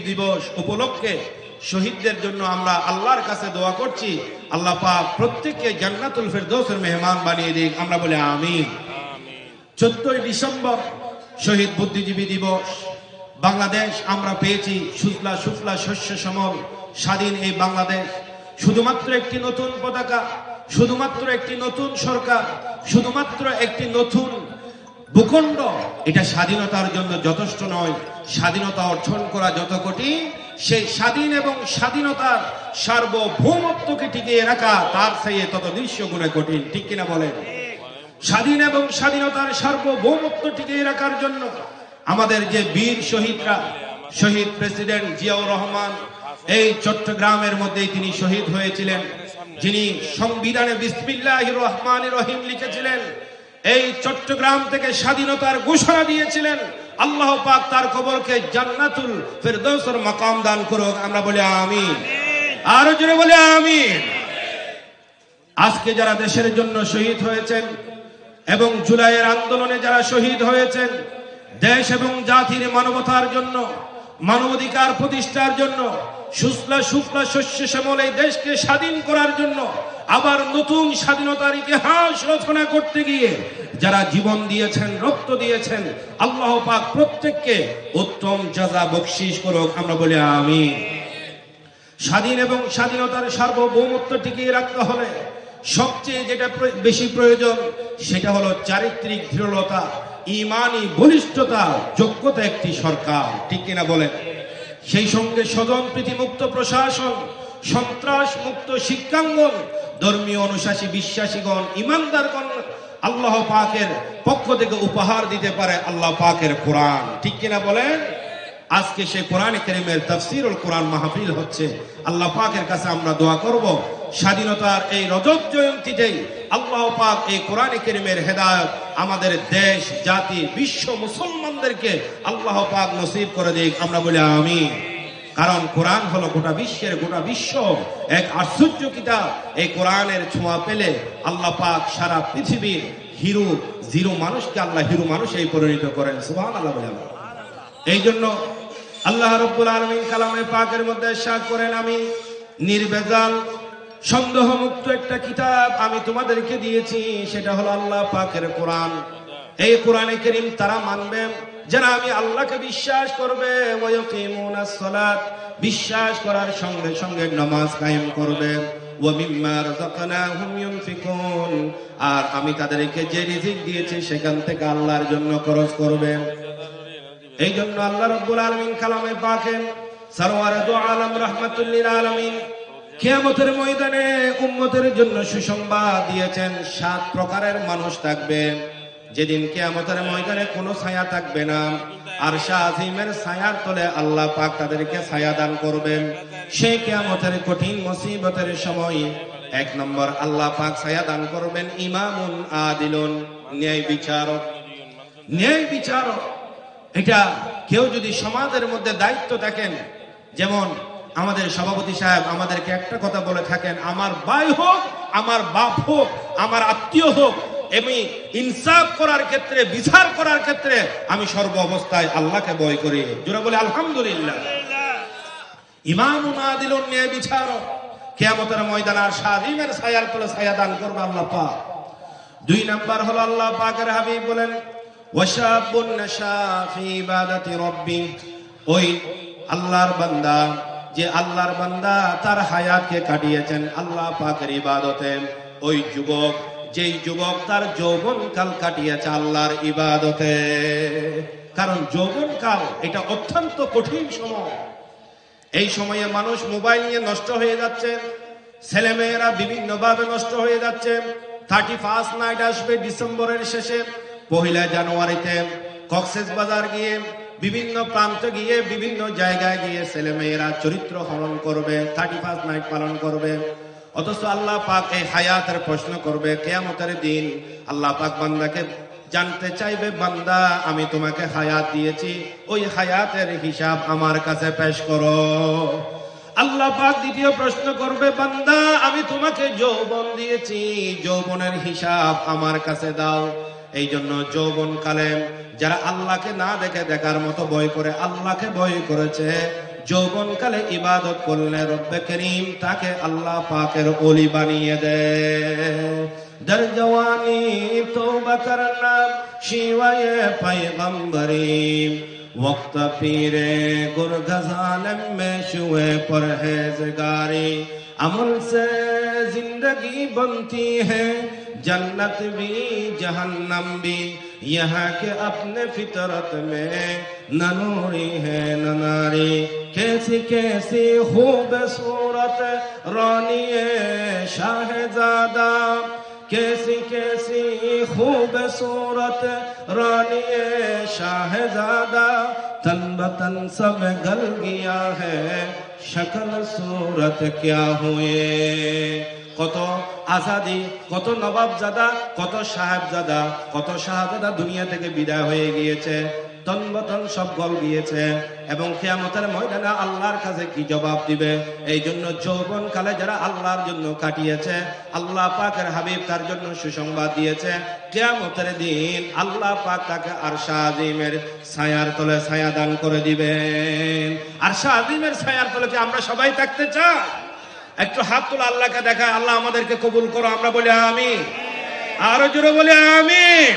দিবস উপলক্ষে শহীদদের জন্য আমরা আল্লাহর কাছে দোয়া করছি, আল্লাহ পাক প্রত্যেককে জান্নাতুল ফেরদৌসের মেহমান বানিয়ে দিক। আমরা বলি আমিন। 14 ডিসেম্বর শহীদ বুদ্ধিজীবী দিবস। বাংলাদেশ আমরা পেয়েছি সুজলা সুফলা শস্য শ্যামল স্বাধীন এই বাংলাদেশ। শুধুমাত্র একটি নতুন পতাকা, শুধুমাত্র একটি নতুন সরকার, শুধুমাত্র একটি নতুন ভূখণ্ড, এটা স্বাধীনতার জন্য যথেষ্ট নয়। স্বাধীনতা অর্জন করা যত কঠিন, সেই স্বাধীন এবং স্বাধীনতার সার্বভৌমত্বকে টিকিয়ে রাখা তার চেয়ে তত দৃশ্য গুণে কঠিন। ঠিক কিনা বলেন? স্বাধীন এবং স্বাধীনতার সার্বভৌমত্ব টিকিয়ে রাখার জন্য আমাদের যে বীর শহীদরা, শহীদ প্রেসিডেন্ট জিয়াউর রহমান এই চট্টগ্রামের মধ্যেই তিনি শহীদ হয়েছিলেন, যিনি সংবিধানে বিসমিল্লাহির রহমানির রহিম লিখেছিলেন, এই চট্টগ্রাম থেকে স্বাধীনতার ঘোষণা দিয়েছিলেন। আল্লাহ পাক তার কবরকে জান্নাতুল ফেরদৌসের মাকাম দান করুক। আমরা বলি আমিন। আরো জোরে বলি আমিন। আজকে যারা দেশের জন্য শহীদ হয়েছেন এবং জুলাইয়ের আন্দোলনে যারা শহীদ হয়েছেন, দেশ এবং জাতির মানবতার জন্য, মানবাধিকার প্রতিষ্ঠার জন্য, সুজলা সুফলা শস্য শ্যামল এই দেশকে স্বাধীন করার জন্য, আবার নতুন স্বাধীনতার ইতিহাস রচনা করতে গিয়ে যারা জীবন দিয়েছেন, রক্ত দিয়েছেন, আল্লাহ পাক প্রত্যেককে উত্তম জাযা বকশিশ করুক। আমরা বলি আমিন। স্বাধীন এবং স্বাধীনতার সার্বভৌমত্ব টিকিয়ে রাখতে হলে সবচেয়ে যেটা বেশি প্রয়োজন সেটা হলো চারিত্রিক দৃঢ়তা, ঈমানি বলিষ্ঠতা, যোগ্যতা একটি সরকার। ঠিক কিনা বলেন? সেই সঙ্গে স্বজনপ্রীতি মুক্ত প্রশাসন, সন্ত্রাস মুক্ত শিক্ষাঙ্গন, ধর্মীয় অনুশাসী বিশ্বাসীগণ, ইমানদারগণ আল্লাহ পাকের পক্ষ থেকে উপহার দিতে পারে আল্লাহ পাকের কোরআন। ঠিক কিনা বলেন? আজকে সেই কোরআনে কারীমের তাফসীরুল কোরআন মাহফিল হচ্ছে। আল্লাহ পাকের কাছে আমরা দোয়া করব, স্বাধীনতার এই রজত জয়ন্তীতেই আল্লাহ পাক এই কোরআনে কারীমের হেদায়েত আমাদের দেশ, জাতি, বিশ্ব মুসলমানদেরকে আল্লাহ পাক নসিব করে দিক। আমরা বলি আমিন। কারণ কোরআন হলো গোটা বিশ্ব এক আশ্চর্য কিতাব। এই কোরআনের ছোঁয়া পেলে আল্লাহ পাক সারা পৃথিবীর হিরো জিরো মানুষকে আল্লাহ হিরো মানুষে পরিণত করেন। সুবহানাল্লাহ বলেন। এই জন্য আল্লাহ রাব্বুল আলামিন কালামে পাকের মধ্যে ইরশাদ করেন, আমি নির্ভেজাল সন্দেহমুক্ত একটা কিতাব আমি তোমাদেরকে দিয়েছি, সেটা হলো আল্লাহ পাকের কোরআন। এই কোরআনে কারীম তারা মানবে যারা আমি আল্লাহকে বিশ্বাস করবে, ওয়া ইয়াকিমুনাস সালাত, বিশ্বাস করার সঙ্গে সঙ্গে নামাজ কায়েম করবে, ওয়া মিম্মা রাযাকনাহুম ইউনফিকুন, আর আমি তাদেরকে যে রিজিক দিয়েছি সেখান থেকে আল্লাহর জন্য খরচ করবে। এই জন্য আল্লাহ রাব্বুল আলামিন কালামে পাকে সরওয়ারে দু আলম রাহমাতুল লিল আলামিন কিয়ামতের ময়দানে উম্মতের জন্য সুসংবাদ দিয়েছেন। 7 প্রকারের মানুষ থাকবে যেদিন কিয়ামতের ময়দানে কোনো ছায়া থাকবে না, আর শাহিমের ছায়ার তলে আল্লাহ পাক তাদেরকে ছায়া দান করবেন। সেই কিয়ামতের কঠিন মুসিবতের সময় 1 নম্বর আল্লাহ পাক ছায়া দান করবেন ইমামুন আদিলুন, ন্যায় বিচারক। ন্যায় বিচারক এটা কেউ যদি সমাজের মধ্যে দায়িত্ব থাকেন, যেমন আমাদের সভাপতি সাহেব আমাদেরকে একটা কথা বলে থাকেন, আমার ভাই হোক, আমার বাপ হোক, আমার আত্মীয় হোক, আমি ইনসাফ করার ক্ষেত্রে, বিচার করার ক্ষেত্রে আমি সর্ব অবস্থায় আল্লাহকে ভয় করি। জোরে বলে আলহামদুলিল্লাহ। ইমামুন আদিলুন, ন্যায় বিচারক, কিয়ামতের ময়দানে শাহিমের ছায়ার তলে ছায়া দান করবে আল্লাহ পাক। 2 নাম্বার হলো আল্লাহ পাকের হাবিব বলেন, ওয়াশাবুন নাশা ফি ইবাদাতি রাব্বি, ওই আল্লাহর বান্দা, যে আল্লাহর বান্দা তার হায়াতকে কাটিয়েছেন আল্লাহ পাকের ইবাদতে, ওই যুবক, যেই যুবক তার যৌবনকাল কাটিয়েছে আল্লাহর ইবাদতে। কারণ যৌবনকাল এটা অত্যন্ত কঠিন সময়। এই সময়ে মানুষ মোবাইল নিয়ে নষ্ট হয়ে যাচ্ছে, ছেলেমেয়েরা বিভিন্ন ভাবে নষ্ট হয়ে যাচ্ছে। 31 নাইট আসবে ডিসেম্বরের শেষে, 1 জানুয়ারিতে কক্সবাজার গিয়ে, বিভিন্ন প্রান্ত গিয়ে, বিভিন্ন জায়গায় গিয়ে ছেলেমেয়েরা চরিত্র হরণ করবে, 31 নাইট পালন করবে। অথচ আল্লাহ পাক এই হায়াতের প্রশ্ন করবে কিয়ামতের দিন। আল্লাহ পাক বান্দাকে জানতে চাইবে, বান্দা আমি তোমাকে হায়াত দিয়েছি, ওই হায়াতের হিসাব আমার কাছে পেশ করো। আল্লাহ পাক দ্বিতীয় প্রশ্ন করবে, বান্দা আমি তোমাকে যৌবন দিয়েছি, যৌবনের হিসাব আমার কাছে দাও। এই জন্য যৌবন কালে যারা আল্লাহকে না দেখে দেখার মতো ভয় করে, আল্লাহকে ভয় করেছে, যৌবনকালে ইবাদত করলে রব্বে করিম তাকে আল্লাহ পাকের ওলি বানিয়ে দেয়। در جوانی توبہ کرنا شیوائے پیغمبریم، وقت پیرے گرگ ظالم میں شوئے پرہیزگاری، عمل سے زندگی بنتی ہے جنت بھی جہنم بھی، یہاں کے اپنے فطرت میں نہ نوری ہے نہ ناری، کیسی کیسی خوبصورت رانی شاہزادہ، کیسی کیسی خوبصورت رانی شاہزادہ، تن بتن سب گل گیا ہے شکل صورت کیا ہوئے۔ কত আজাদি, কত নবাবজাদা, কত সাহেবজাদা, কত শাহজাদা দুনিয়া থেকে বিদায় হয়ে গিয়েছে, তনবতন সব গল গিয়েছে, এবং কিয়ামতের ময়দানে আল্লাহর কাছে কি জবাব দিবে। এই জন্য যৌবন কালে যারা আল্লাহর জন্য কাটিয়েছে, আল্লাহ পাকের হাবিব তার জন্য সুসংবাদ দিয়েছে, কিয়ামতের দিন আল্লাহ পাক তাকে আরশে আজিমের ছায়ার তলে ছায়া দান করে দিবেন। আরশে আজিমের ছায়ার তলে কি আমরা সবাই থাকতে চাই? একটু হাত তোলা, আল্লাহকে দেখায়, আল্লাহ আমাদেরকে কবুল করো। আমরা বলি আমিন, আরো জোরে বলি আমিন।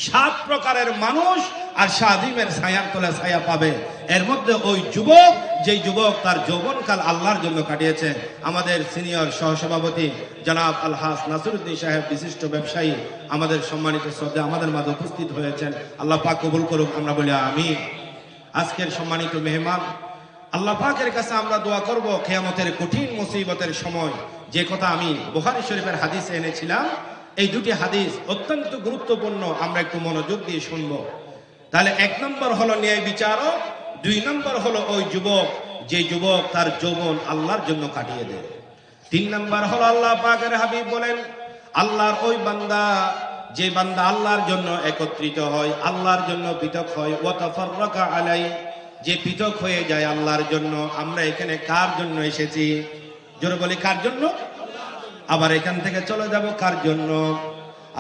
7 প্রকারের মানুষ আর শাদিমের ছায়ার তলে ছায়া পাবে। এর মধ্যে ওই যুবক, যেই যুবক তার যৌবনকাল আল্লাহর জন্য কাটিয়েছে। আমাদের সিনিয়র সহসভাপতি জনাব আলহাজ নাসিরউদ্দিন সাহেব, বিশিষ্ট ব্যবসায়ী, আমাদের সম্মানিত শ্রদ্ধা আমাদের মাঝে উপস্থিত হয়েছেন। আল্লাহ পাক কবুল করুক। আমরা বলি আমিন। আজকের সম্মানিত মেহমান, আল্লাহ পাকের কাছে আমরা দোয়া করব কিয়ামতের কঠিন মুসিবতের সময় যে কথা আমি বুখারী শরীফের হাদিসে এনেছিলাম, এই দুটি হাদিস অত্যন্ত গুরুত্বপূর্ণ, আমরা একটু মনোযোগ দিয়ে শুনবো। তাহলে 1 নম্বর হলো ন্যায় বিচারক, 2 নম্বর হলো ওই যুবক যে যুবক তার যৌবন আল্লাহর জন্য কাটিয়ে দেয়, 3 নম্বর হলো আল্লাহ পাকের হাবিব বলেন আল্লাহর ওই বান্দা যে বান্দা আল্লাহর জন্য একত্রিত হয়, আল্লাহর জন্য পৃথক হয়, ওয়া তাফাররাকা আলাই, যে পৃথক হয়ে যায় আল্লাহর জন্য। আমরা এখানে কার জন্য এসেছি? জোরে বলি কার জন্য? আবার এখান থেকে চলে যাব কার জন্য?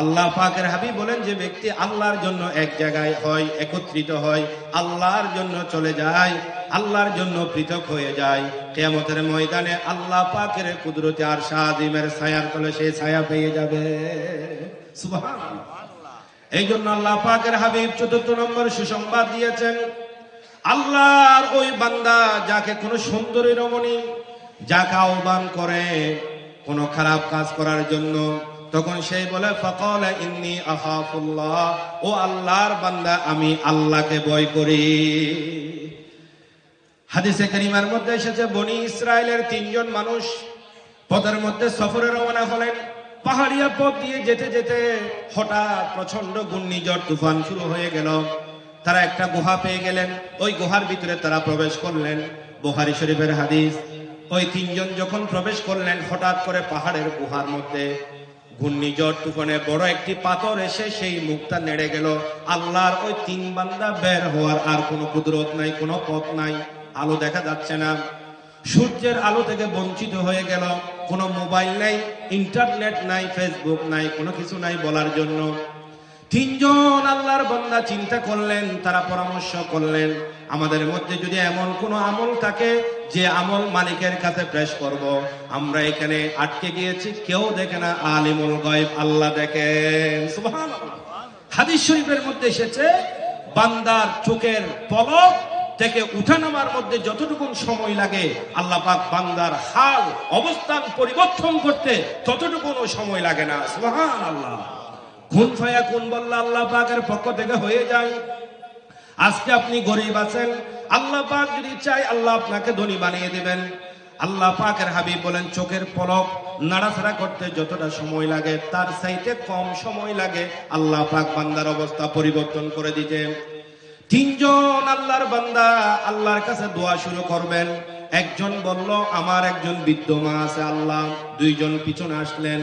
আল্লাহ পাকের হাবিব বলেন যে ব্যক্তি আল্লাহর জন্য এক জায়গায় হয়, একত্রিত হয়, আল্লাহর জন্য চলে যায়, আল্লাহর জন্য পৃথক হয়ে যায়, কিয়ামতের ময়দানে আল্লাহ পাকের কুদরতে আরশে আজিমের ছায়ার তলে সে ছায়া পেয়ে যাবে। সুবহানাল্লাহ। এই জন্য আল্লাহ পাকের হাবিব 4 নম্বর সুসংবাদ দিয়েছেন, আল্লাহর ওই বান্দা যাকে কোন সুন্দরী রমণী যাকে আহ্বান করে কোন খারাপ কাজ করার জন্য, তখন সেই বলে ফাকালা ইন্নী আখাফুল্লাহ, ও আল্লাহর বান্দা আমি আল্লাহকে ভয় করি। হাদিসে কারীমার মধ্যে এসেছে বনি ইসরাইলের 3 জন মানুষ পথের মধ্যে সফরে রওনা হলেন। পাহাড়িয়া পথ দিয়ে যেতে যেতে হঠাৎ প্রচন্ড ঘূর্ণিঝড় তুফান শুরু হয়ে গেল। তারা একটা গুহা পেয়ে গেলেন, ওই গুহার ভিতরে তারা প্রবেশ করলেন। বুখারী শরীফের হাদিস, ওই 3 জন যখন প্রবেশ করলেন, হঠাৎ করে পাহাড়ের গুহার মধ্যে ঘূর্ণিঝড় তুফানে বড় একটি পাথর এসে সেই মুখটা নেড়ে গেল। আল্লাহর ওই 3 বান্দা বের হওয়ার আর কোনো কুদরত নাই, কোনো পথ নাই, আলো দেখা যাচ্ছে না, সূর্যের আলো থেকে বঞ্চিত হয়ে গেল, কোনো মোবাইল নাই, ইন্টারনেট নাই, ফেসবুক নাই, কোনো কিছু নাই বলার জন্য। 3 জন আল্লাহর বান্দা চিন্তা করলেন, তারা পরামর্শ করলেন, আমাদের মধ্যে যদি এমন কোন আমল থাকে যে আমল মালিকের কাছে পেশ করব, আমরা এখানে আটকে গিয়েছি, কেউ দেখে না, আলিমুল গায়ব আল্লাহ দেখেন। সুবহানাল্লাহ। হাদিস শরীফের মধ্যে এসেছে বান্দার চোখের পলক থেকে উঠা নামার মধ্যে যতটুকু সময় লাগে, আল্লাহ পাক বান্দার হাল অবস্থান পরিবর্তন করতে ততটুকুও সময় লাগে না। সুবহানাল্লাহ। খুন ফায়াকুন বললে আল্লাহ পাকের পক্ষ থেকে হয়ে যায়। আজকে আপনি গরিব আছেন, আল্লাহ পাক যদি চাই আল্লাহ আপনাকে ধনী বানিয়ে দিবেন। আল্লাহ পাকের হাবিব বলেন চোখের পলক নাড়াচাড়া করতে যতটা সময় লাগে তার চাইতে কম সময় লাগে আল্লাহ পাক বান্দার অবস্থা পরিবর্তন করে দিতে। 3 জন আল্লাহর বান্দা আল্লাহর কাছে দোয়া শুরু করবেন। একজন বলল আমার একজন বৃদ্ধ মা আছে আল্লাহ। 2 জন পিছনে আসলেন,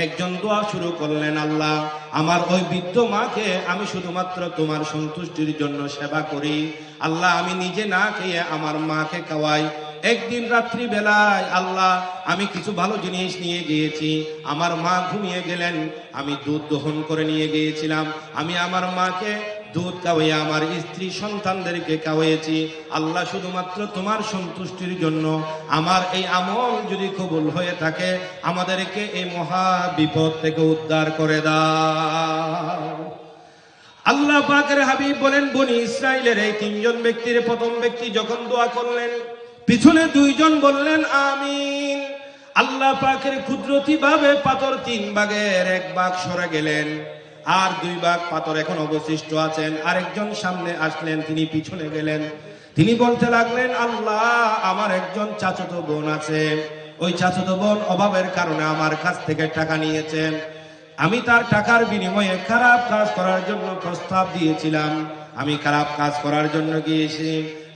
একজন দোয়া শুরু করলেন, আল্লাহ আমার ওই বৃদ্ধ মাকে আমি শুধুমাত্র তোমার সন্তুষ্টির জন্য সেবা করি, আল্লাহ আমি নিজে না খেয়ে আমার মাকে খাওয়াই। একদিন রাত্রি বেলায় আল্লাহ আমি কিছু ভালো জিনিস নিয়ে গিয়েছি, আমার মা ঘুমিয়ে গেলেন, আমি দুধ দহন করে নিয়ে গিয়েছিলাম, আমি আমার মাকে দুধ খাওয়াই আমার স্ত্রী সন্তানদেরকে খাওয়াইছি। আল্লাহ শুধুমাত্র তোমার সন্তুষ্টির জন্য আমার এই আমল যদি কবুল হয়ে থাকে, আমাদেরকে এই মহা বিপদ থেকে উদ্ধার করে দাও। আল্লাহ পাকের হাবিব বলেন, বনি ইসরাইলের এই তিনজন ব্যক্তির প্রথম ব্যক্তি যখন দোয়া করলেন, পিছনে দুইজন বললেন আমিন। আল্লাহ পাকের কুদরতি ভাবে পাথর 3 ভাগের 1 ভাগ সরে গেলেন, আর 2 ভাগ পাথর এখন অবশিষ্ট আছেন। আরেকজন সামনে আসলেন, তিনি পিছনে গেলেন। তিনি বলতে লাগলেন, আল্লাহ, আমার একজন চাচাতো বোন আছে, ওই চাচাতো বোন অভাবের কারণে আমার কাছ থেকে টাকা নিয়েছেন। আমি তার টাকার বিনিময়ে খারাপ কাজ করার জন্য প্রস্তাব দিয়েছিলাম। আমি খারাপ কাজ করার জন্য গিয়েছি।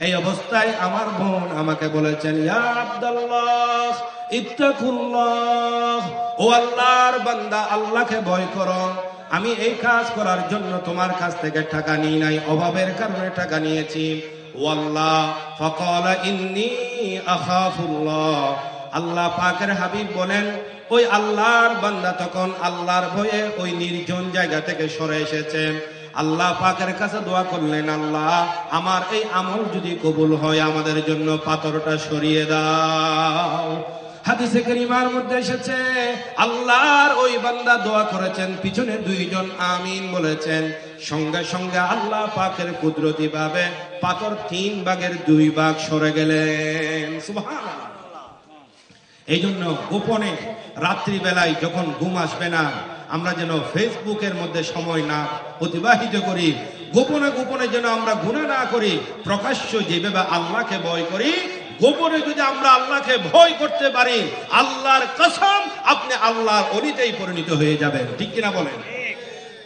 এই অবস্থায় আমার বোন আমাকে বলেছেন, ইয়া আব্দুল্লাহ ইত্তাকুল্লাহ, ও আল্লাহর বান্দা, আল্লাহকে ভয় করো। আমি এই কাজ করার জন্য তোমার কাছ থেকে টাকা নিই নাই, অভাবের কারণে টাকা নিয়েছি। ও আল্লাহ, ফাকালা ইন্নী আখাফুল্লাহ। আল্লাহ পাকের হাবিব বলেন, ওই আল্লাহর বান্দা তখন আল্লাহর ভয়ে ওই নির্জন জায়গা থেকে সরে এসেছেন। আল্লাহ পাকের কাছে দোয়া করলেন, আল্লাহ, আমার এই আমল যদি কবুল হয়, আমাদের জন্য পাথরটা সরিয়ে দাও। হাদিসে কারিমার মধ্যে এসেছে, আল্লাহর ওই বান্দা দোয়া করেছেন, পিছনে দুইজন আমিন বলেছেন, সঙ্গে সঙ্গে আল্লাহ পাকের কুদরতি ভাবে পাথর 3 ভাগের 2 ভাগ সরে গেলেন। সুবহানাল্লাহ। এই জন্য গোপনে রাত্রিবেলায় যখন ঘুম আসবে না, আমরা যেন ফেসবুকের মধ্যে সময় না অতিবাহিত করি, গোপনে গোপনে যেন আমরা গুনাহ না করি। প্রকাশ্য যেভাবে আল্লাহকে ভয় করি, গোপনে যদি আমরা আল্লাহকে ভয় করতে পারি, আল্লাহর কসম, আপনি আল্লাহর ওলিতেই পরিণত হয়ে যাবেন। ঠিক কিনা বলেন?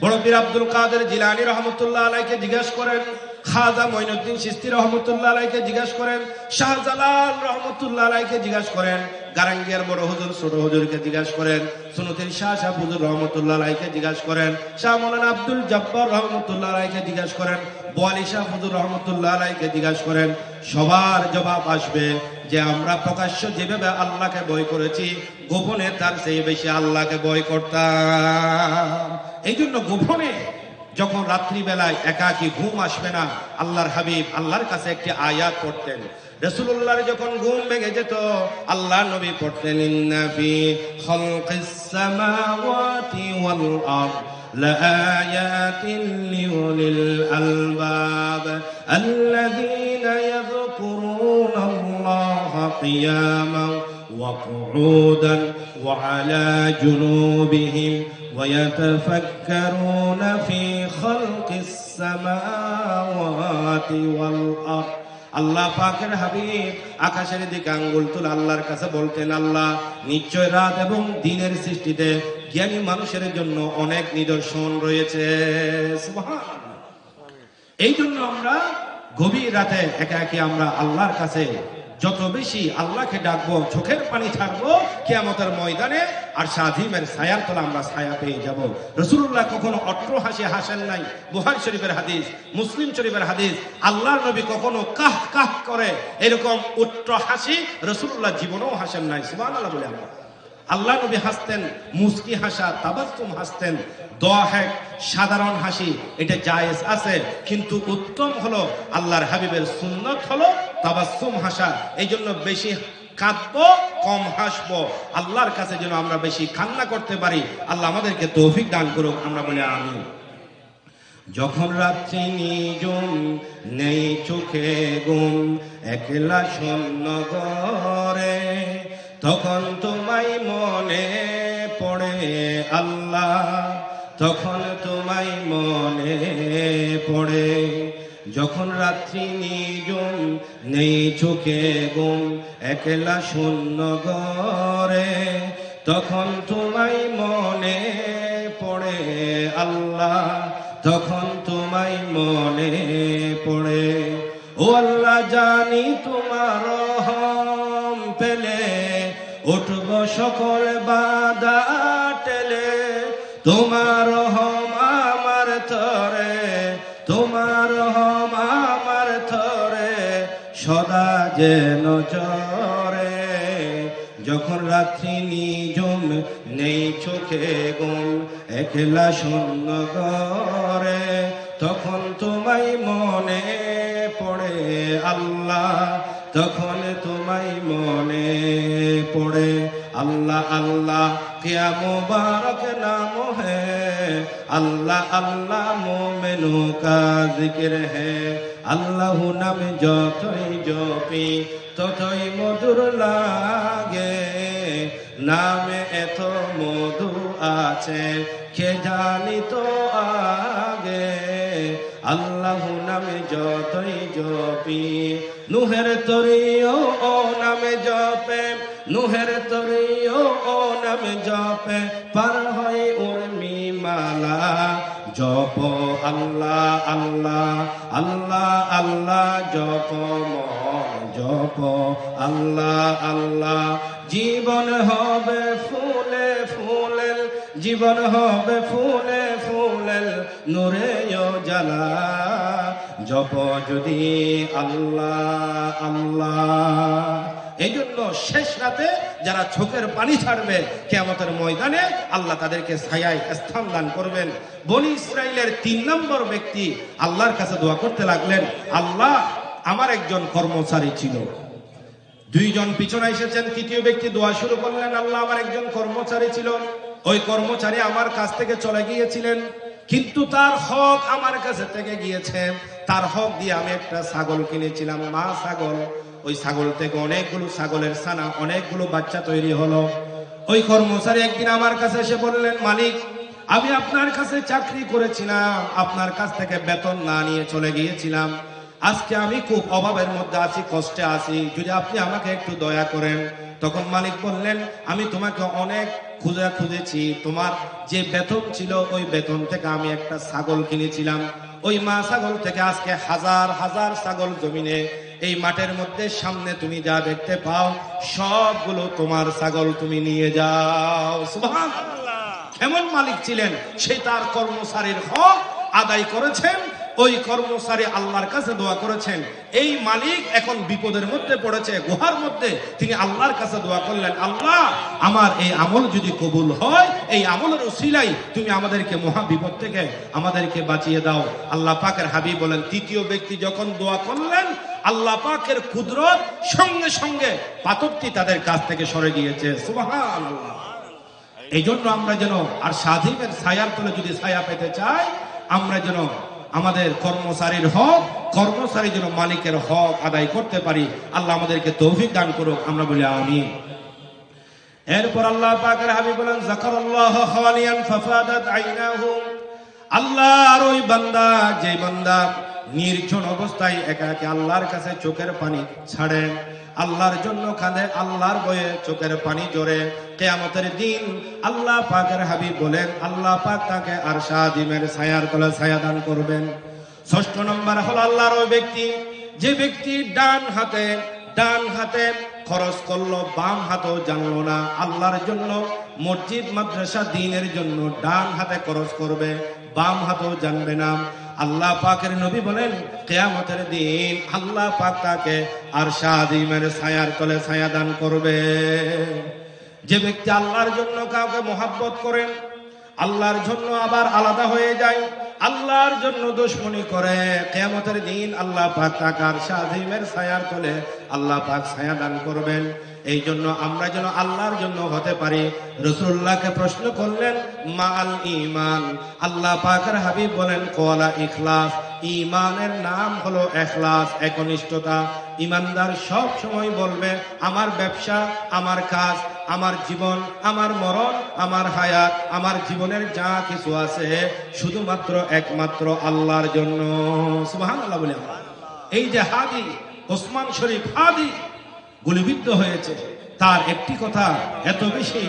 বড় পীর আব্দুল কাদের জিলানী রহমতুল্লাহ আলাইহিকে জিজ্ঞাসা করেন, খাজা মঈনুদ্দিন চিশতি রহমতুল্লাহ আলাইহিকে জিজ্ঞাসা করেন, শাহজালাল রহমতুল্লাহ আলাইহিকে জিজ্ঞাসা করেন, গারাঙ্গিয়ার বড় হুজুর ছোট হুজুরকে জিজ্ঞাসা করেন, সুন্নতের শাহ হুজুর রহমতুল্লাহ আলাইহিকে জিজ্ঞাসা করেন, শাহ মাওলানা আব্দুল জব্বার রহমতুল্লাহ আলাইহিকে জিজ্ঞাসা করেন, বোয়ালি শাহ হুজুর রহমতুল্লাহ আলাইহিকে জিজ্ঞাসা করেন। সবার জবাব আসবে যে আমরা প্রকাশ্য যেভাবে আল্লাহকে ভয় করেছি, গোপনে তার চেয়ে বেশি আল্লাহকে ভয় করতাম। এই জন্য গোপনে যখন রাত্রিবেলায় একাকী ঘুম আসবে না, আল্লাহর হাবিব আল্লাহর কাছে একটি আয়াত পড়তেন। রাসূলুল্লাহর যখন ঘুম ভেঙে যেত, আল্লাহর নবী পড়তেন, ইন্না ফি খালকিস সামাওয়াতি ওয়াল আরদ লাআয়াতিন লিউলিল আলবাব আল্লাযীনা ইয়াযকুরুনাল্লাহা কিয়ামান ওয়া কুউদান ওয়া আলা জুনুবিহিম ويتفكرون في خلق السماوات والأرض। আল্লাহ পাকের হাবিব আকাশের দিকে আঙ্গুল তুলে আল্লাহর কাছে বলতেন, আল্লাহ, নিশ্চয় রাত এবং দিনের সৃষ্টিতে জ্ঞানী মানুষের জন্য অনেক নিদর্শন রয়েছে। সুবহানাল্লাহ। এই জন্য আমরা গভীর রাতে একাকী আমরা আল্লাহর কাছে যত বেশি আল্লাহকে ডাকবো, চোখের পানি ছাড়বো, কিয়ামতের ময়দানে আর সাধিমের ছায়ার তলা আমরা ছায়া পেয়ে যাব। রাসূলুল্লাহ কখনো অট্ট হাসি হাসেন নাই, বুখারী শরীফের হাদিস, মুসলিম শরীফের হাদিস। আল্লাহর নবী কখনো কাহ কাহ করে এরকম উট্ট হাসি রাসূলুল্লাহ জীবনেও হাসেন নাই। সুবহানাল্লাহ বলে আমরা। আল্লাহ নবী হাসতেন মুস্কি হাসা, তাবাসসুম হাসতেন, দাহেক সাধারণ হাসি, এটা জায়েজ আছে, কিন্তু উত্তম হলো আল্লাহর হাবিবের সুন্নাত হলো তাবাসসুম হাসা। এই জন্য বেশি কাঁদবো, কম হাসবো, আল্লাহর কাছে যেন আমরা বেশি কান্না করতে পারি। আল্লাহ আমাদেরকে তৌফিক দান করুক, আমরা বলি আমিন। যখন রাত্রি নিঝুম, নেই চোখে ঘুম, একলা শূন্য ঘরে, তখন তোমায় মনে পড়ে আল্লাহ, তখন তোমায় মনে পড়ে। যখন রাত্রি নিঝুম, নেই চোখে ঘুম, একলা শূন্য ঘরে, তখন তোমায় মনে পড়ে আল্লাহ, তখন তোমায় মনে পড়ে। ও আল্লাহ, জানি তোমার রহম পেলে উঠব সকল বাধা টেলে, তোমার রহম আমার তরে, তোমার রহম আমার তরে সদা যেন চরে। যখন রাত্রি নিঝুম, নেই চোখে ঘুম, একলা শূন্য ঘরে, তখন তোমায় মনে পড়ে আল্লাহ, তখন তোমায় মনে পড়ে আল্লাহ আল্লাহ কিয়া মুবারক নাম হে, আল্লাহ আল্লাহ মোমেনু কা জিকির হে। আল্লাহ নামে যতই জপি ততই মধুর লাগে, নামে এত মধু আছে কে জানি তো আগে। আল্লাহ নামে যতই জপি, নুহের তরিও ও নামে জপে, নুহের তরিও ও নামে জপে, পার হয় উর্মি মালা। জপ আল্লাহ আল্লাহ আল্লাহ আল্লাহ, জপ মন জপ আল্লাহ আল্লাহ, জীবন হবে ফুলে ফুলেল, জীবন হবে ফুলে ফুলেল নূরে জ্বালা। জপ যদি আল্লাহ আল্লাহ। এই জন্য শেষ রাতে যারা চোখের পানি ছাড়বে কিয়ামতের ময়দানে আল্লাহ তাদেরকে ছায়ায় স্থান দান করবেন। বনি ইসরাইলের 3 নম্বর ব্যক্তি আল্লাহর কাছে দোয়া করতে লাগলেন, আল্লাহ আমার একজন কর্মচারী ছিল, 2 জন পিছনে এসেছেন, 3য় ব্যক্তি দোয়া শুরু করলেন, আল্লাহ আমার একজন কর্মচারী ছিল, ওই কর্মচারী আমার কাছ থেকে চলে গিয়েছিলেন, কিন্তু তার হক আমার কাছে থেকে গিয়েছে। তার হক দিয়ে আমি একটা ছাগল কিনেছিলাম, মা ছাগল। ওই ছাগল থেকে অনেকগুলো ছাগলের ছানা, অনেকগুলো বাচ্চা তৈরি হলো। ওই কর্মচারী একদিন আমার কাছে এসে বললেন, মালিক আমি আপনার কাছে চাকরি করেছিলাম, আপনার কাছ থেকে বেতন না নিয়ে চলে গিয়েছিলাম, আজকে আমি খুব অভাবের মধ্যে আছি, কষ্টে আছি, যদি আপনি আমাকে একটু দয়া করেন। তখন মালিক বললেন, আমি তোমাকে অনেক খুঁজেছি, তোমার যে বেতন ছিল ওই বেতন থেকে আমি একটা ছাগল কিনেছিলাম, ওই মা ছাগল থেকে আজকে হাজার হাজার ছাগল জমিনে এই মাঠের মধ্যে সামনে তুমি যা দেখতে পাও সবগুলো তোমার ছাগল, তুমি নিয়ে যাও। সুবহানাল্লাহ। কেমন মালিক ছিলেন, সে তার কর্মচারীর হক আদায় করেছেন। ওই কর্মচারী আল্লাহর কাছে দোয়া করেছেন, এই মালিক এখন বিপদের মধ্যে পড়েছে, গুহার মধ্যে, তিনি আল্লাহর কাছে দোয়া করলেন, আল্লাহ আমার এই আমল যদি কবুল হয়, এই আমলের উসিলায় তুমি আমাদেরকে মহা বিপদ থেকে আমাদেরকে বাঁচিয়ে দাও। আল্লাহ পাকের হাবিব বলেন, 3য় ব্যক্তি যখন দোয়া করলেন, আল্লাহ পাকের কুদরত সঙ্গে সঙ্গে পাথরটি তাদের কাছ থেকে সরে গিয়েছে। সুবহানাল্লাহ। এই জন্য আমরা যেন আর স্বাধীনের ছায়ার তলে যদি ছায়া পেতে চাই, আমরা যেন আমাদের কর্মচারীর হক, কর্মচারী যেন মালিকের হক আদায় করতে পারি। আল্লাহ আমাদেরকে তৌফিক দান করুক, আমরা বলি আমিন। এরপর আল্লাহ পাকের হাবিব বলেন, যাকারাল্লাহু খালিয়ান ফাফাদাত আইনাহু। আল্লাহর ওই বান্দা, যে বান্দা নির্জন অবস্থায় একা একা আল্লাহর কাছে চোখের পানি ছাড়েন, আল্লাহর জন্য কাঁদে, আল্লাহর ভয়ে চোখের পানি জোরে, কিয়ামতের দিন আল্লাহ পাকের হাবিব বলেন, আল্লাহ পাক তাকে আরশে আজিমের ছায়ার তলে ছায়া দান করবেন। 6 নম্বর হলো আল্লাহর ওই ব্যক্তি, যে ব্যক্তি ডান হাতে খরচ করলো, বাম হাতেও জানলো না, আল্লাহর জন্য মসজিদ মাদ্রাসা দ্বীনের জন্য ডান হাতে খরচ করবে, বাম হাতেও জানবে না। আল্লাহ পাকের নবী বলেন, কিয়ামতের দিন আল্লাহ পাক তাকে আরশে আজিমের ছায়ার তলে ছায়া দান করবে। যে ব্যক্তি আল্লাহর জন্য কাউকে মহব্বত করেন, আল্লাহর জন্য আবার আলাদা হয়ে যায়, আল্লাহর জন্য দুশমনি করে, কিয়ামতের দিন আল্লাহ পাক তাকে আরশে আজিমের ছায়ার তলে আল্লাহ পাক ছায়া দান করবেন। এই জন্য আমরা যেন আল্লাহর জন্য হতে পারি। রাসূলুল্লাহকে প্রশ্ন করলেন, মাল ঈমান, আল্লাহ পাকের হাবিব বলেন, কওলা ইখলাস, ঈমানের নাম হলো ইখলাস, একনিষ্ঠতা। ঈমানদার সব সময় বলবে, আমার ব্যবসা, আমার কাজ, আমার জীবন, আমার মরণ, আমার হায়াত, আমার জীবনের যা কিছু আছে শুধুমাত্র একমাত্র আল্লাহর জন্য। সুবহানাল্লাহ বলে। এই যে হাদি ওসমান শরীফ হাদি গুলিবিদ্ধ হয়েছে, তার একটি কথা এত বেশি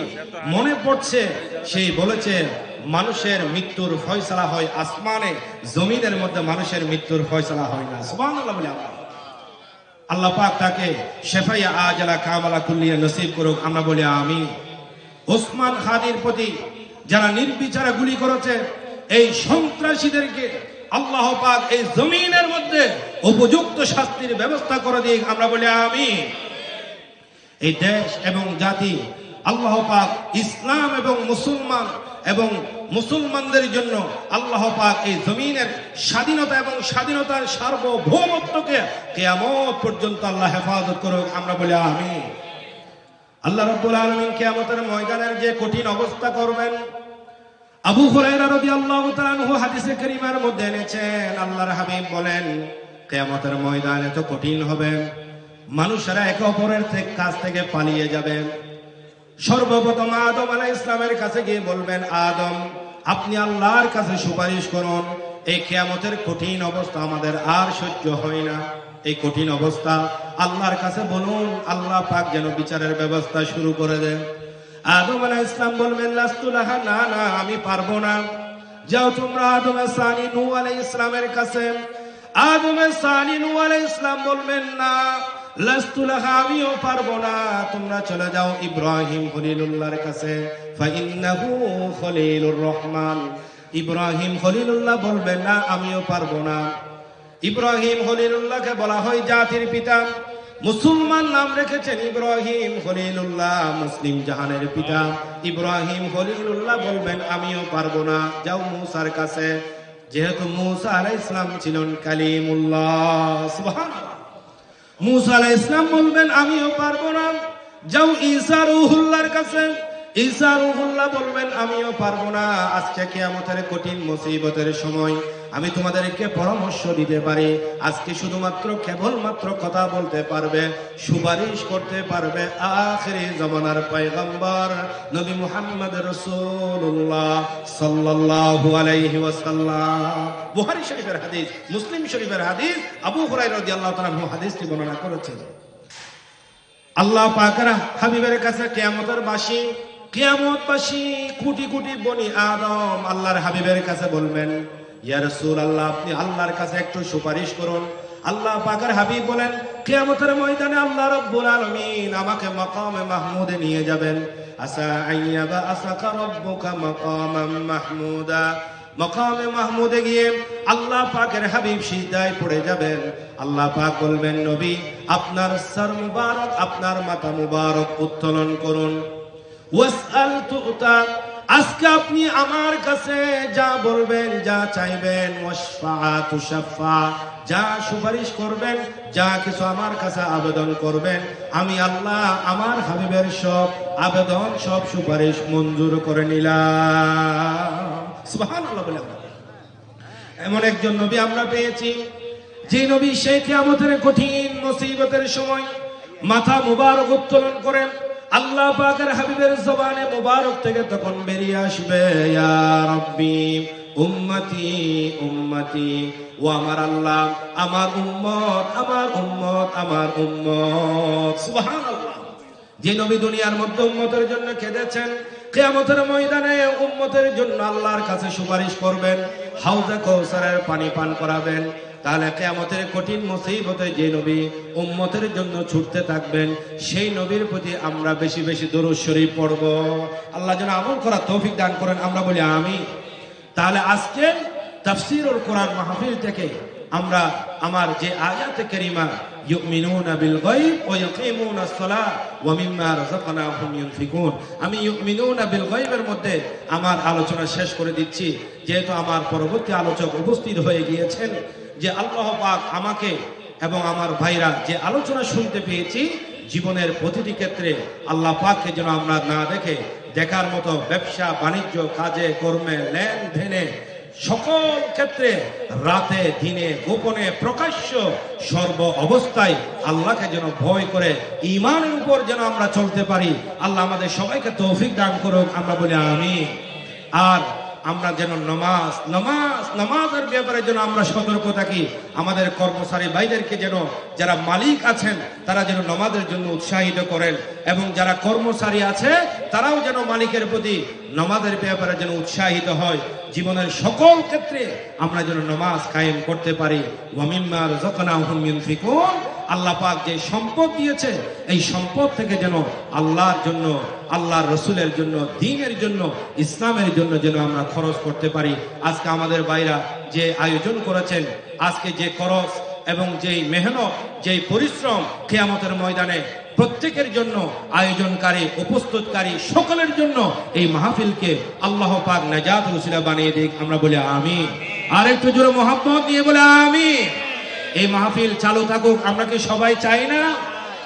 মনে পড়ছে, সেই বলেছে, মানুষের মৃত্যুর ফয়সালা হয় আসমানে, জমিনের মধ্যে মানুষের মৃত্যুর ফয়সালা হয় না। সুবহানাল্লাহ বলে। আল্লাহ পাক তাকে শেফায়ে আজলা কামালা কুল্লিয়া নসিব করুক, আমরা বলি আমিন। ওসমান হাদির প্রতি যারা নির্বিচারে গুলি করেছে, এই সন্ত্রাসীদেরকে আল্লাহ পাক এই জমিনের মধ্যে উপযুক্ত শাস্তির ব্যবস্থা করে দিক, আমরা বলি আমিন। এই দেশ এবং জাতি আল্লাহ পাক ইসলাম এবং মুসলমান এবং মুসলমানদের জন্য আল্লাহ পাক এই জমিনের স্বাধীনতা এবং স্বাধীনতার সার্বভৌমত্বকে কিয়ামত পর্যন্ত আল্লাহ হেফাজত করুক। আমরা বলি আমিন। আল্লাহ রাব্বুল আলামিন কিয়ামতের ময়দানের যে কঠিন অবস্থা করবেন, আবু হুরায়রা রাদিয়াল্লাহু তাআলা আনহু হাদিসে কারীমার মধ্যে এনেছেন, আল্লাহর হাবিব বলেন কিয়ামতের ময়দান এত কঠিন হবে, মানুষেরা একে অপরের কাছ থেকে পালিয়ে যাবে। সর্বপ্রথম আদম আলাইহিস সালামের কাছে গিয়ে বলবেন, আদম আপনি আল্লাহর কাছে সুপারিশ করুন, এই কিয়ামতের কঠিন অবস্থা আমাদের আর সহ্য হয় না। এই কঠিন অবস্থা আল্লাহর কাছে বলুন, আল্লাহ পাক যেন বিচারের ব্যবস্থা শুরু করে দেন। আদম আলাইহিস সালাম বলবেন, লাস্তু লাহা, না না আমি পারবো না। যাও তোমরা আদমের সানি নূহ আলাইহিস সালামের কাছে। আদমের সানি নূহ আলাইহিস সালাম বলবেন, না লাস্তু লাহা, আমিও পারবো না। তোমরা চলে যাও ইব্রাহিম খলিলুল্লাহর কাছে, ফাইন্নাহু খলিলুর রহমান। ইব্রাহিম খলিলুল্লাহ বলবেন, না আমিও পারবো না। ইব্রাহিম খলিলুল্লাহকে বলা হয় জাতির পিতা। মুসলমান নাম রেখেছেন ইব্রাহিম খলিলুল্লাহ, মুসলিম জাহানের পিতা। ইব্রাহিম খলিলুল্লাহ বলবেন, আমিও পারবো না। যাও মূসার কাছে, যেহেতু মূসা আলাইহিস সালাম ছিলেন কালিমুল্লাহ, সুবহানাল্লাহ। মূসা আলাইহিস সালাম বলবেন, আমিও পারবো না। যাও ঈসা রূহুল্লাহর কাছে। ঈসা রূহুল্লাহ বলবেন, আমিও পারবো না। আজকে কিয়ামতের কঠিন মুসিবতের সময় আমি তোমাদেরকে পরামর্শ দিতে পারি। আজকে শুধুমাত্র কেবলমাত্র কথা বলতে পারবে, সুপারিশ করতে পারবে আখিরি জামানার পয়গম্বর নবী মুহাম্মদ রাসূলুল্লাহ সাল্লাল্লাহু আলাইহি ওয়াসাল্লাম। বুখারী শরীফের হাদিস, মুসলিম শরীফের হাদিস, আবু হুরায়রা রাদিয়াল্লাহু তাআলা আনহু হাদিসটি বর্ণনা করেছেন। আল্লাহ পাকের হাবিবের কাছে কিয়ামতের বাসী, কিয়ামতবাসী কোটি কোটি বনি আদম আল্লাহর হাবিবের কাছে বলবেন, ইয়া রাসূলুল্লাহ আপনি আল্লাহর কাছে একটু সুপারিশ করুন। আল্লাহ পাকের হাবিব বলেন, কিয়ামতের ময়দানে আল্লাহ রাব্বুল আলামিন আমাকে মাকামে মাহমুদে নিয়ে যাবেন। আসা আইয়াবা আসাকা রাব্বুকা মাকামান মাহমুদা। মাকামে মাহমুদে গিয়ে আল্লাহ পাকের হাবিব সিজদায় পড়ে যাবেন। আল্লাহ পাক বলবেন, নবী আপনার সর মুবারক, আপনার মাথা মুবারক উত্তোলন করুন। ওয়াসআল তুতা, আজকে আপনি আমার কাছে যা বলবেন, যা চাইবেন, ওয়াশফা তুশাফা, যা সুপারিশ করবেন, যা কিছু আমার কাছে আবেদন করবেন, আমি আল্লাহ আমার হাবিবের সব আবেদন, সব সুপারিশ মঞ্জুর করে নিলাম। সুবহানাল্লাহ বলে এমন একজন নবী আমরা পেয়েছি, যে নবী সেই কিয়ামতের কঠিন মুসিবতের সময় মাথা মুবারক উত্তোলন করেন। আল্লাহ পাকের হাবিবের জবানে মুবারক থেকে তখন বেরিয়ে আসবে, ইয়া রাব্বি উম্মতি উম্মতি, ও আমার আল্লাহ আমার উম্মত আমার উম্মত আমার উম্মত। সুবহানাল্লাহ। যে নবী দুনিয়ার মধ্যে উম্মতের জন্য কেঁদেছেন, কিয়ামতের ময়দানে উম্মতের জন্য আল্লাহর কাছে সুপারিশ করবেন, হাউজে কাউসারের পানি পান করাবেন। তাহলে কিয়ামতের কঠিন মুসিবতে যে নবী উম্মতের জন্য ছুটতে থাকবেন, সেই নবীর প্রতি আমরা বেশি বেশি দরুদ শরীফ পড়ব। আল্লাহ যেন আমল করার তৌফিক দান করেন, আমরা বলি আমিন। তাহলে আজকে তাফসীরুল কোরআন মাহফিল থেকে আমরা আমার যে আয়াতে কারিমা ইউমিনুনা বিল গায়ব ওয়া ইয়াকিমুনাস সালাহ ওয়া মিম্মা রাযাকনাহুম ইউনফিকুন, আমি ইউমিনুনা বিল গায়বের মধ্যে আমার আলোচনা শেষ করে দিচ্ছি, যেহেতু আমার পরবর্তী আলোচক উপস্থিত হয়ে গিয়েছেন। যে আল্লাহ পাক আমাকে এবং আমার ভাইরা যে আলোচনা শুনতে পেয়েছি, জীবনের প্রতিটি ক্ষেত্রে আল্লাহ পাককে যেন আমরা না দেখে দেখার মতো ব্যবসা বাণিজ্য কাজে কর্মে লেনদেনে সকল ক্ষেত্রে রাতে দিনে গোপনে প্রকাশ্য সর্ব অবস্থায় আল্লাহকে যেন ভয় করে ঈমানের উপর যেন আমরা চলতে পারি। আল্লাহ আমাদের সবাইকে তৌফিক দান করুক, আমরা বলি আমিন। আর আমরা যেন নামাজের ব্যাপারে যেন আমরা সতর্ক থাকি। আমাদের কর্মচারী ভাইদেরকে যেন, যারা মালিক আছেন তারা যেন নামাজের জন্য উৎসাহিত করেন, এবং যারা কর্মচারী আছে তারাও যেন মালিকের প্রতি নামাজের ব্যাপারে যেন উৎসাহিত হয়। জীবনের সকল ক্ষেত্রে আমরা যেন নামাজ কায়েম করতে পারি। ওয়া মিম্মা রাযাকনাহুম ইউনফিকুন, আল্লাহ পাক যে সম্পদ দিয়েছে এই সম্পদ থেকে যেন আল্লাহর জন্য, আল্লাহর রসুলের জন্য, দ্বীনের জন্য, ইসলামের জন্য যেন আমরা খরচ করতে পারি। আজকে আমাদের ভাইরা যে আয়োজন করেছেন, আজকে যে খরচ এবং যেই মেহনত, যেই পরিশ্রম কিয়ামতের ময়দানে প্রত্যেকের জন্য আয়োজনকারী, উপস্থিতকারী সকলের জন্য এই মাহফিলকে আল্লাহ পাক নাজাত ওসিলা বানিয়ে দিক। আমরা বলি আমিন। আর একটু জোরে মোহাম্মত নিয়ে বলে আমিন। এই মাহফিল চালু থাকুক, আমরা কি সবাই চাই না?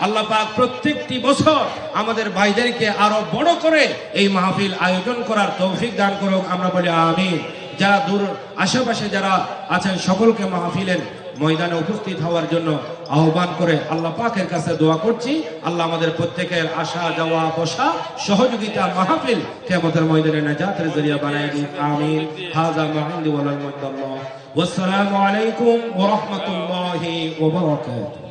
আল্লাহ পাক প্রত্যেকটি বছর আমাদের ভাইদেরকে আরো বড় করে এই মাহফিল আয়োজন করার তৌফিক দান করুক। আমরা বলি আমিন। যারা দূর আশেপাশে যারা আছেন সকলকে মাহফিলের ময়দানে উপস্থিত হওয়ার জন্য আহ্বান করে আল্লাহ পাকের কাছে দোয়া করছি, আল্লাহ আমাদের প্রত্যেকের আসা যাওয়া বসা সহযোগিতা মাহফিল কিয়ামতের ময়দানে নাজাতের জরিয়া বানায় দিন। আমিন। হাযা মা ইনদি ওয়া লা ইলাহা ইল্লাল্লাহ। ওয়াসসালামু আলাইকুম ওয়া রাহমাতুল্লাহি ওয়া বারাকাতুহু।